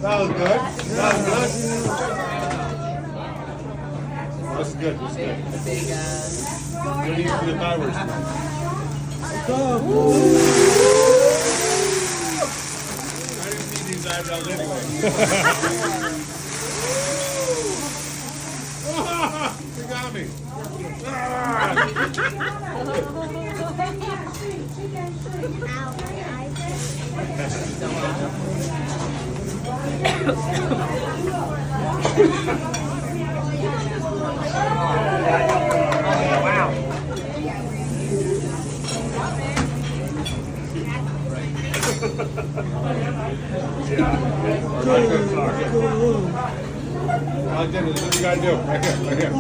That was good. That was good. This is good. This is good. What do you eat for the thigh words tonight? I didn't see these eyebrows anyway. You got me. Wow. I like that. This is what you gotta do. Right here. Right here. Up.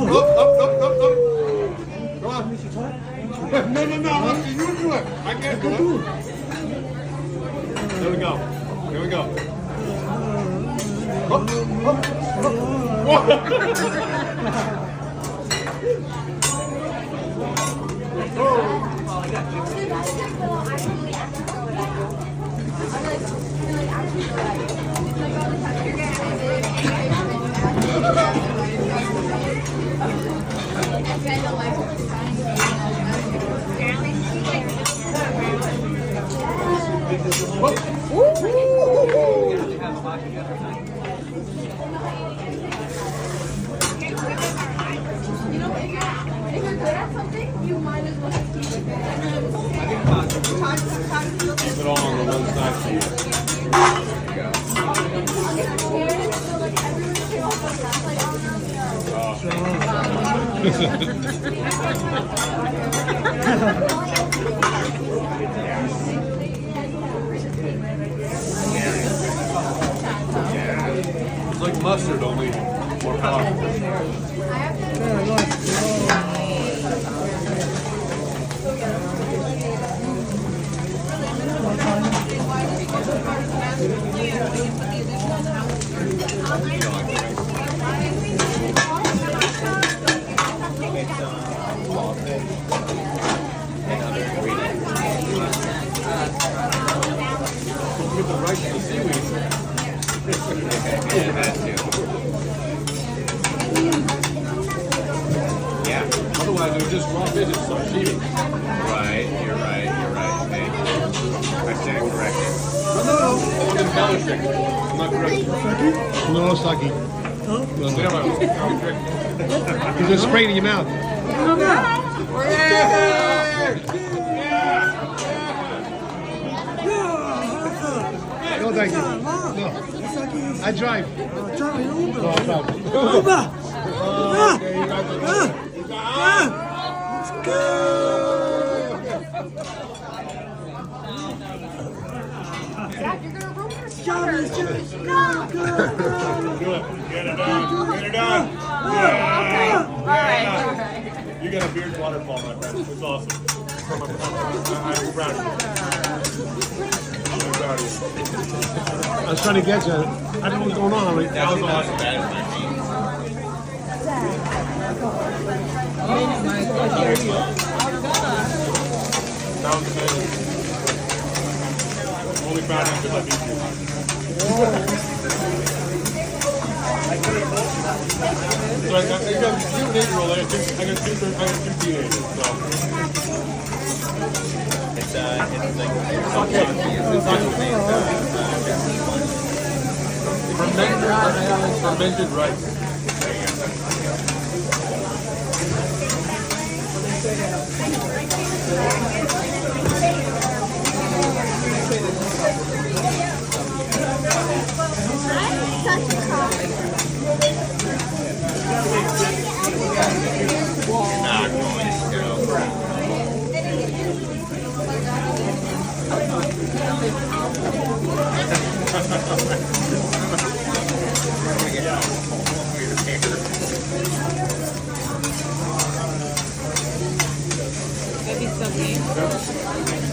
Go on. No. You do it. I can't do it. There we go. Here we go. Up. Keep it all on the one side for you. It's like mustard, only more powerful. Get the rice and the seaweed. Yeah. Otherwise, it was just raw fish and sashimi. Right, you're right. Hey, I stand corrected. No. I want to embellish it. I'm not correct. No sake. You just spray it in your mouth. No, thank you. No. I drive. No, I drive. Okay, you got the Let's go. Dad, you're gonna ruin your sweater. Do it. Get it done. Yeah. All right. You got a beard waterfall, my friend. It's awesome. I'm proud of you. I'm proud of you. I was trying to get you. I don't know what's going on. Like, That was awesome. That is my feet. Sounds amazing. I'm only proud of you because I beat you. So I got 2 8-year-olds. I got 2 teenagers. So. It's like Fermented rice. not going to go. Sophie.